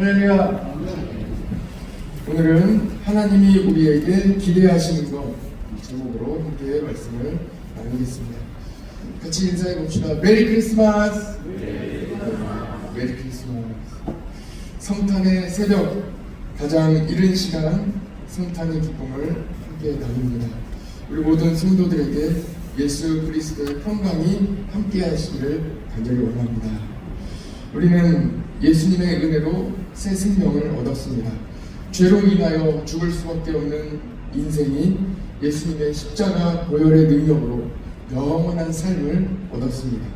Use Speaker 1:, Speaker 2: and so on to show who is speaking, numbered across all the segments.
Speaker 1: 할렐루야. 오늘은 하나님이 우리에게 기대하시는 것 제목으로 함께 말씀을 나누겠습니다. 같이 인사해 봅시다. 메리 크리스마스. 메리 크리스마스. 성탄의 새벽, 가장 이른 시간 성탄의 기쁨을 함께 나눕니다. 우리 모든 성도들에게 예수 그리스도의 평강이 함께 하시기를 간절히 원합니다. 우리는 예수님의 은혜로 새 생명을 얻었습니다. 죄로 인하여 죽을 수밖에 없는 인생이 예수님의 십자가 보혈의 능력으로 영원한 삶을 얻었습니다.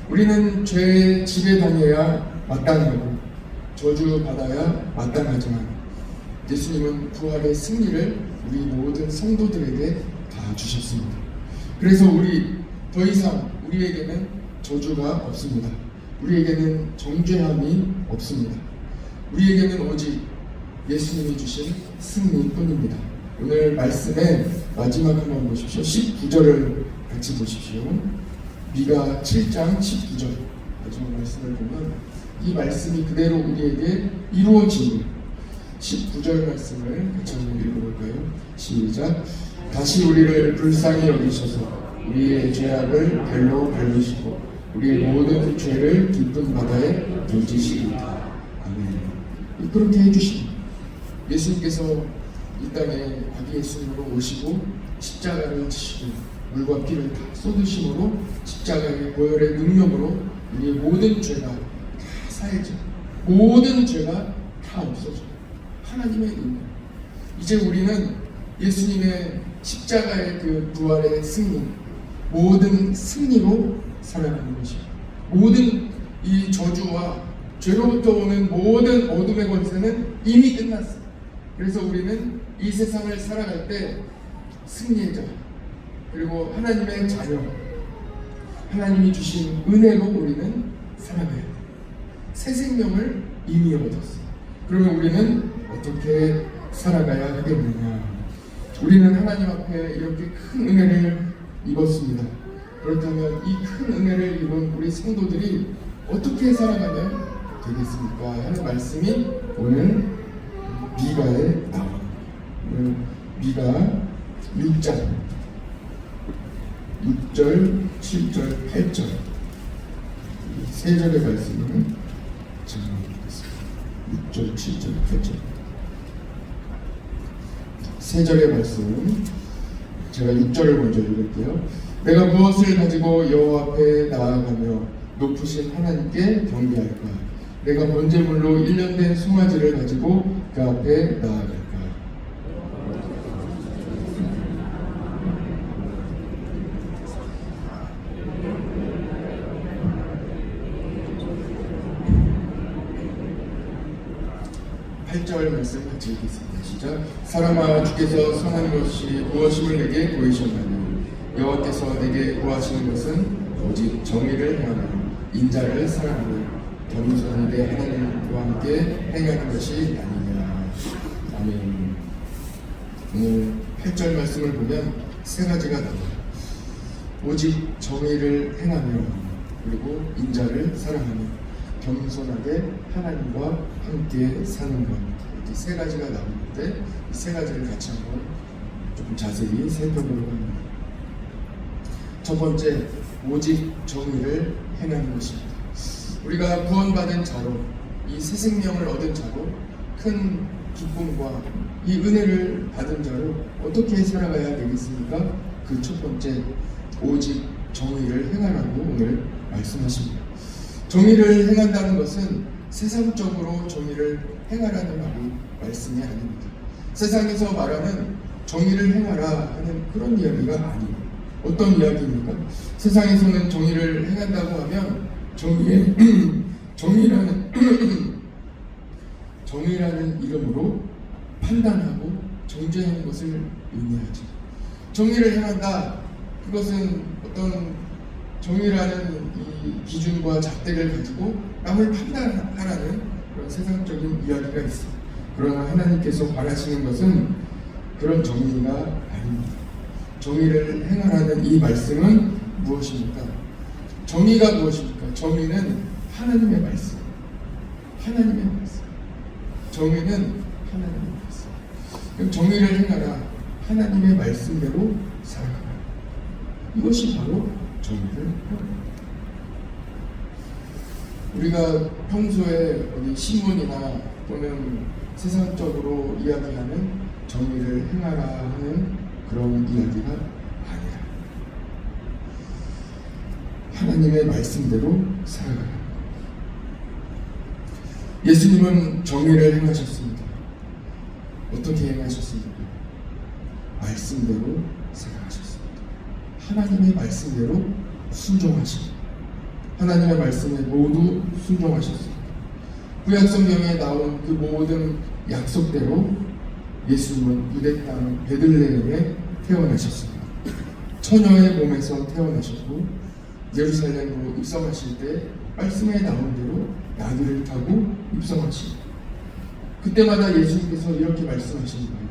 Speaker 1: 우리는 죄에 지배당해야 마땅하고 저주받아야 마땅하지만 예수님은 부활의 승리를 우리 모든 성도들에게 다 주셨습니다. 그래서 우리 더 이상 우리에게는 저주가 없습니다. 우리에게는 정죄함이 없습니다. 우리에게는 오직 예수님이 주신 승리뿐입니다. 오늘 말씀의 마지막 한번 보십시오. 19절을 같이 보십시오. 미가 7장 19절 마지막 말씀을 보면 이 말씀이 그대로 우리에게 이루어진 19절 말씀을 같이 한번 읽어볼까요? 시작. 다시 우리를 불쌍히 여기셔서 우리의 죄악을 별로 밟으시고 우리의 모든 죄를 깊은 바다에 던지시리이다. 아멘. 그렇게 해주십니다. 예수님께서 이 땅에 아기 예수님으로 오시고 십자가를 지시고 물과 피를 다 쏟으심으로 십자가의 보혈의 능력으로 우리의 모든 죄가 다 사해져 모든 죄가 다 없어져 하나님의 능력. 이제 우리는 예수님의 십자가의 그 부활의 승리, 모든 승리로 살아가는 것입니다. 모든 이 저주와 죄로부터 오는 모든 어둠의 권세는 이미 끝났어요. 그래서 우리는 이 세상을 살아갈 때 승리자 그리고 하나님의 자녀, 하나님이 주신 은혜로 우리는 살아가야 돼요. 새 생명을 이미 얻었어요. 그러면 우리는 어떻게 살아가야 하겠느냐? 우리는 하나님 앞에 이렇게 큰 은혜를 입었습니다. 그렇다면 이 큰 은혜를 입은 우리 성도들이 어떻게 살아가면 되겠습니까? 하는 말씀이 오늘 미가에 나옵니다. 오늘 미가 6장 6절, 7절, 8절 세 절의 말씀을 제가 읽겠습니다. 6절, 7절, 8절 세 절의 말씀 제가 6절을 먼저 읽을게요. 내가 무엇을 가지고 여호와 앞에 나아가며 높으신 하나님께 경배할까? 내가 번제물로 1년 된 송아지를 가지고 그 앞에 나아갈까? (8절) 말씀 같이 읽겠습니다. 시작. 사람아, 주께서 선한 것이 무엇임을 내게 보이셨나니 여호와께서 내게 구하시는 것은 오직 정의를 행하며 인자를 사랑하며 겸손히 내 하나님과 함께 행하는 것이 아니냐. 아멘. 오늘 8절 말씀을 보면 세 가지가 나와요. 오직 정의를 행하며 그리고 인자를 사랑하며 겸손하게 하나님과 함께 사는 것. 이렇게 세 가지가 나오는데 이 세 가지를 같이 한번 조금 자세히 살펴보려고 합니다. 첫 번째, 오직 정의를 행하는 것입니다. 우리가 구원받은 자로 이 새 생명을 얻은 자로 큰 기쁨과 이 은혜를 받은 자로 어떻게 살아가야 되겠습니까? 그 첫 번째, 오직 정의를 행하라고 오늘 말씀하십니다. 정의를 행한다는 것은 세상적으로 정의를 행하라는 말씀이 아닙니다. 세상에서 말하는 정의를 행하라 하는 그런 이야기가 아니에요. 어떤 이야기입니까? 세상에서는 정의를 행한다고 하면 정의라는 이름으로 판단하고 정죄하는 것을 의미하죠. 정의를 행한다. 그것은 어떤 정의라는 이 기준과 잣대를 가지고 남을 판단하라는 그런 세상적인 이야기가 있습니다. 그러나 하나님께서 바라시는 것은 그런 정의가 아닙니다. 정의를 행하라는 이 말씀은 무엇입니까? 정의가 무엇입니까? 정의는 하나님의 말씀. 하나님의 말씀. 정의는 하나님의 말씀. 그럼 정의를 행하라. 하나님의 말씀대로 살아가라. 이것이 바로 정의를 행하라. 우리가 평소에 어디 신문이나 또는 세상적으로 이야기하는 정의를 행하라 하는 그런 이야기가 아니라 하나님의 말씀대로 살아가라. 예수님은 정의를 행하셨습니다. 어떻게 행하셨습니까? 말씀대로 살아가셨습니다. 하나님의 말씀대로 순종하십니다. 하나님의 말씀에 모두 순종하셨습니다. 구약 성경에 나온 그 모든 약속대로 예수님은 유대 땅 베들레헴에 태어나셨습니다. 처녀의 몸에서 태어나셨고 예루살렘으로 입성하실 때 말씀에 나온 대로 나귀를 타고 입성하십니다. 그때마다 예수님께서 이렇게 말씀하시는 거예요.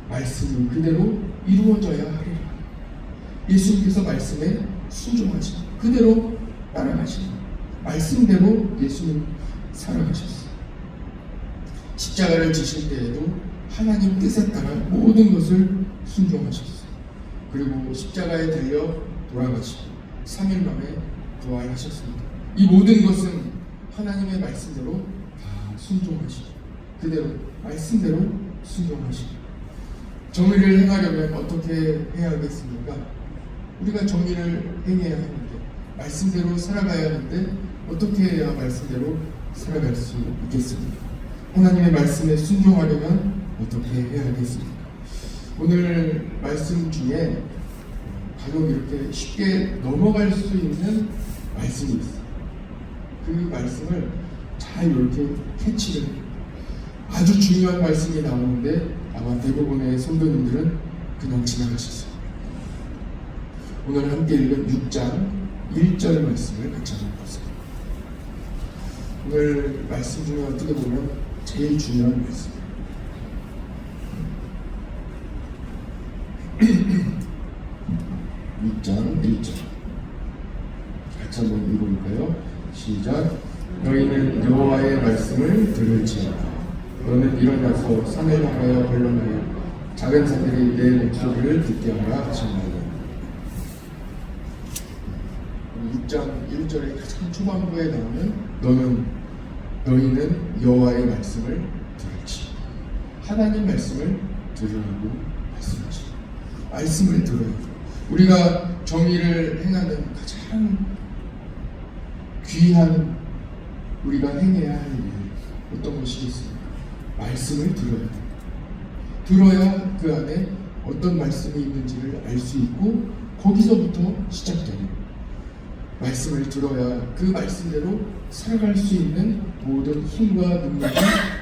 Speaker 1: 말씀이 그대로 이루어져야 하리라. 예수님께서 말씀에 순종하십니다. 그대로 따라가십니다. 말씀대로 예수님 살아가셨어요. 십자가를 지실 때에도 하나님 뜻에 따라 모든 것을 순종하셨어요. 그리고 십자가에 달려 돌아가시고 3일 만에 부활하셨습니다. 이 모든 것은 하나님의 말씀대로 다 순종하시고 그대로 말씀대로 순종하시고 정의를 행하려면 어떻게 해야겠습니까? 우리가 정의를 행해야 하는데 말씀대로 살아가야 하는데 어떻게 해야 말씀대로 살아갈 수 있겠습니까? 하나님의 말씀에 순종하려면 어떻게 해야 하겠습니까? 오늘 말씀 중에 간혹 이렇게 쉽게 넘어갈 수 있는 말씀이 있어요. 그 말씀을 잘 이렇게 캐치를 해요. 아주 중요한 말씀이 나오는데 아마 대부분의 성도님들은 그냥 지나가셨어요. 오늘 함께 읽은 6장 1절 말씀을 같이 한번 보세요. 오늘 말씀 중에 어떻게 보면 제일 중요한 말씀이에요. 6장 1절 같이 한번 읽어볼까요? 시작. 너희는 여호와의 말씀을 들을지어다. 너는 일어나서 산을 향하여 걸러내어 작은 산들이 내 목소리를 듣게 하라 하셨나니. 6장 1절의 가장 초반부에 나오는 너희는 여호와의 말씀을 들을지. 하나님 말씀을 들으라고 말씀하십니다. 말씀을 들어요. 우리가 정의를 행하는 가장 귀한 우리가 행해야 할 일 어떤 것이 있습니까? 말씀을 들어야 돼요. 들어야 그 안에 어떤 말씀이 있는지를 알 수 있고 거기서부터 시작돼요. 말씀을 들어야 그 말씀대로 살아갈 수 있는 모든 힘과 능력이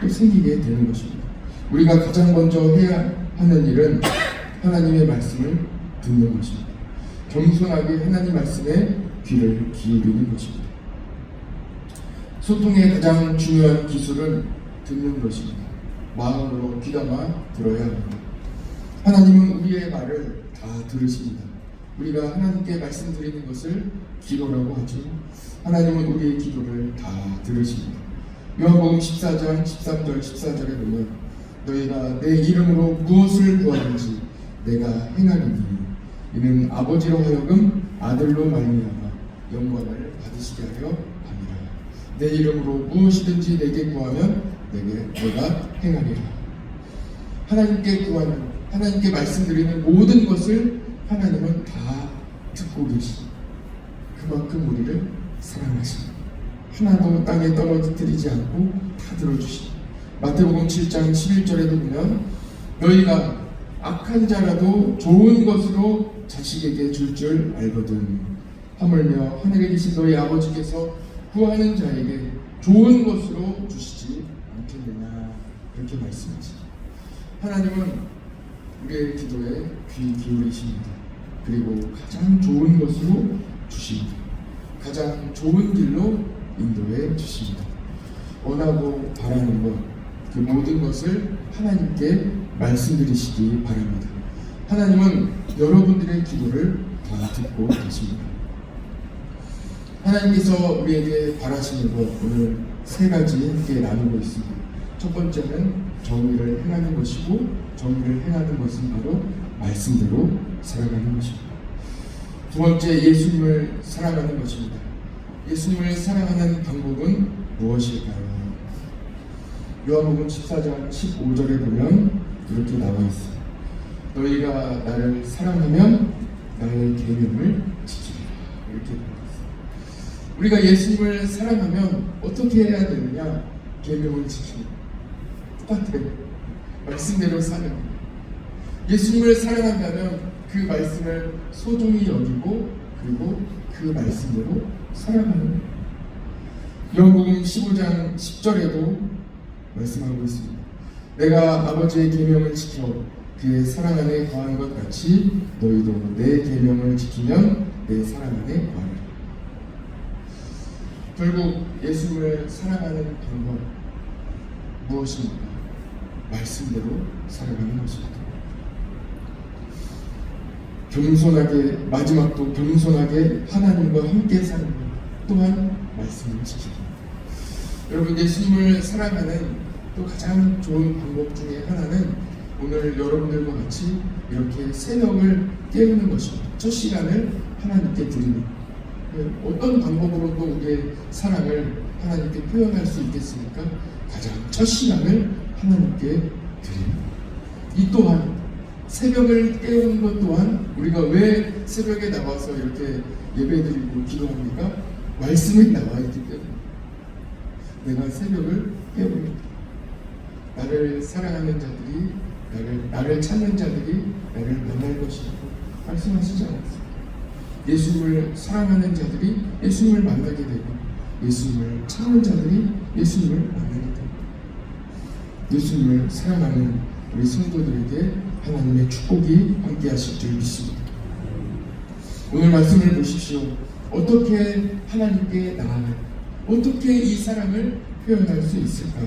Speaker 1: 또 생기게 되는 것입니다. 우리가 가장 먼저 해야 하는 일은 하나님의 말씀을 듣는 것입니다. 겸손하게 하나님 말씀에 귀를 기울이는 것입니다. 소통의 가장 중요한 기술은 듣는 것입니다. 마음으로 귀담아 들어야 합니다. 하나님은 우리의 말을 다 들으십니다. 우리가 하나님께 말씀드리는 것을 기도라고 하죠. 하나님은 우리의 기도를 다 들으십니다. 요한복음 14장 13절 14절에 보면 너희가 내 이름으로 무엇을 구하든지 내가 행하리니 이는 아버지로 하여금 아들로 말미암아 영광을 받으시게 하려 함이라. 내 이름으로 무엇이든지 내게 구하면 내가 행하리라. 하나님께 구하는 하나님께 말씀드리는 모든 것을 하나님은 다 듣고 계십니다. 그만큼 우리를 사랑하십니다. 하나도 땅에 떨어뜨리지 않고 다 들어주십니다. 마태복음 7장 11절에도 보면 너희가 악한 자라도 좋은 것으로 자식에게 줄 줄 알거든 하물며 하늘에 계신 너희 아버지께서 구하는 자에게 좋은 것으로 주시지 않겠느냐 그렇게 말씀하십니다. 하나님은 우리의 기도에 귀 기울이십니다. 그리고 가장 좋은 것으로 주십니다. 가장 좋은 길로 인도해 주십니다. 원하고 바라는 것, 그 모든 것을 하나님께 말씀드리시기 바랍니다. 하나님은 여러분들의 기도를 다 듣고 계십니다. 하나님께서 우리에게 바라시는 것 오늘 세 가지 함께 나누고 있습니다. 첫 번째는 정의를 행하는 것이고, 정의를 행하는 것은 바로 말씀대로 살아가는 것입니다. 두 번째, 예수님을 사랑하는 것입니다. 예수님을 사랑하는 방법은 무엇일까요? 요한복음 14장 15절에 보면 이렇게 나와 있어요. 너희가 나를 사랑하면 나의 계명을 지키리라. 이렇게 나와 있어요. 우리가 예수님을 사랑하면 어떻게 해야 되느냐? 계명을 지키는 똑같아요. 말씀대로 사는 거예요. 예수님을 사랑한다면 그 말씀을 소중히 여기고, 그리고 그 말씀대로 살아가는 거예요. 요한복음 15장 10절에도 말씀하고 있습니다. 내가 아버지의 계명을 지켜 그의 사랑 안에 거하는 것 같이 너희도 내 계명을 지키면 내 사랑 안에 거하리라. 결국 예수님을 사랑하는 방법 무엇입니까? 말씀대로 살아가는 것입니다. 겸손하게, 마지막도 겸손하게 하나님과 함께 사는 것, 또한 말씀을 지키기. 여러분, 예수님을 사랑하는 또 가장 좋은 방법 중에 하나는 오늘 여러분들과 같이 이렇게 새벽을 깨우는 것입니다. 첫 시간을 하나님께 드리는, 어떤 방법으로 또 우리의 사랑을 하나님께 표현할 수 있겠습니까? 가장 첫 시간을 하나님께 드리는, 이 또한 새벽을 깨우는 것 또한, 우리가 왜 새벽에 나와서 이렇게 예배드리고 기도합니까? 말씀이 나와 있기 때문에. 내가 새벽을 깨웁니다. 나를 사랑하는 자들이, 나를 찾는 자들이 나를 만날 것이라고 말씀하시지 않았습니까? 예수님을 사랑하는 자들이 예수님을 만나게 되고, 예수님을 찾는 자들이 예수님을 만나게 되고, 예수님을 사랑하는 우리 성도들에게 하나님의 축복이 함께 하실 줄 믿습니다. 오늘 말씀을 보십시오. 어떻게 하나님께 나아갈까? 어떻게 이 사랑을 표현할 수 있을까?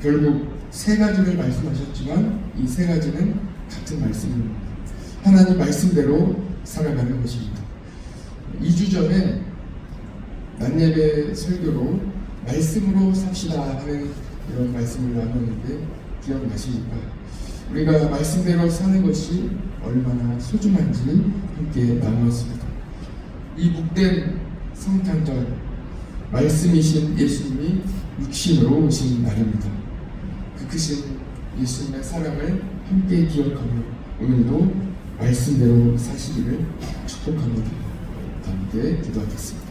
Speaker 1: 결국 세 가지를 말씀하셨지만 이 세 가지는 같은 말씀입니다. 하나님 말씀대로 살아가는 것입니다. 2주 전에 낮예배 설교로 말씀으로 삽시다 하는 이런 말씀을 나눴는데 기억나십니까? 우리가 말씀대로 사는 것이 얼마나 소중한지 함께 나누었습니다. 이 복된 성탄절, 말씀이신 예수님이 육신으로 오신 날입니다. 그 크신 예수님의 사랑을 함께 기억하며 오늘도 말씀대로 사시기를 축복합니다. 함께 기도하겠습니다.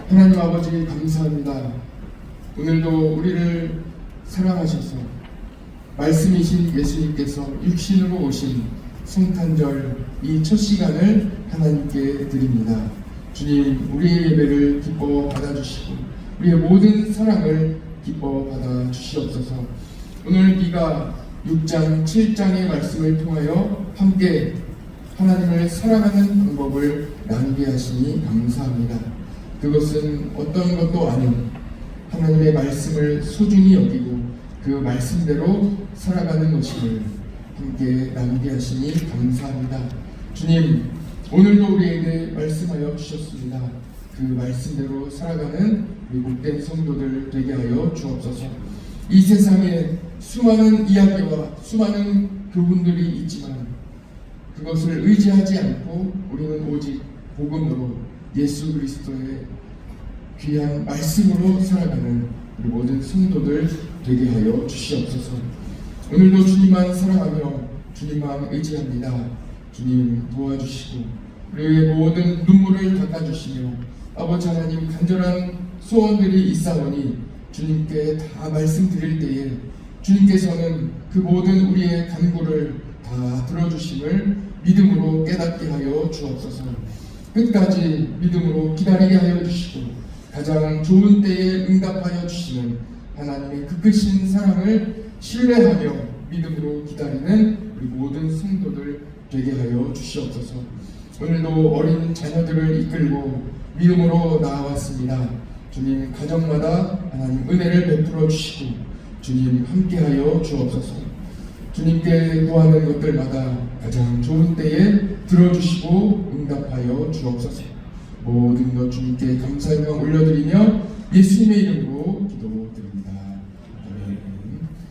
Speaker 1: 하나님 아버지, 감사합니다. 오늘도 우리를 사랑하셔서 말씀이신 예수님께서 육신으로 오신 성탄절 이 첫 시간을 하나님께 드립니다. 주님, 우리의 예배를 기뻐 받아주시고 우리의 모든 사랑을 기뻐 받아주시옵소서. 오늘 네가 6장, 7장의 말씀을 통하여 함께 하나님을 사랑하는 방법을 나누게 하시니 감사합니다. 그것은 어떤 것도 아닌 하나님의 말씀을 소중히 여기고 그 말씀대로 살아가는 것임을 함께 나누게 하시니 감사합니다. 주님, 오늘도 우리에게 말씀하여 주셨습니다. 그 말씀대로 살아가는 우리 복된 성도들 되게 하여 주옵소서. 이 세상에 수많은 이야기와 수많은 교훈들이 있지만 그것을 의지하지 않고 우리는 오직 복음으로 예수 그리스도의 귀한 말씀으로 살아가는 우리 모든 성도들 되게 하여 주시옵소서. 오늘도 주님만 사랑하며 주님만 의지합니다. 주님 도와주시고 우리의 모든 눈물을 닦아주시며 아버지 하나님, 간절한 소원들이 있사오니 주님께 다 말씀드릴 때에 주님께서는 그 모든 우리의 간구를 다 들어주심을 믿음으로 깨닫게 하여 주옵소서. 끝까지 믿음으로 기다리게 하여 주시고 가장 좋은 때에 응답하여 주시는 하나님의 그 크신 사랑을 신뢰하며 믿음으로 기다리는 우리 모든 성도들 되게 하여 주시옵소서. 오늘도 어린 자녀들을 이끌고 믿음으로 나아왔습니다. 주님, 가정마다 하나님 은혜를 베풀어 주시고 주님 함께하여 주옵소서. 주님께 구하는 것들마다 가장 좋은 때에 들어주시고 응답하여 주옵소서. 모든 것 주님께 감사의 명 올려드리며 예수님의 이름으로 기도드립니다.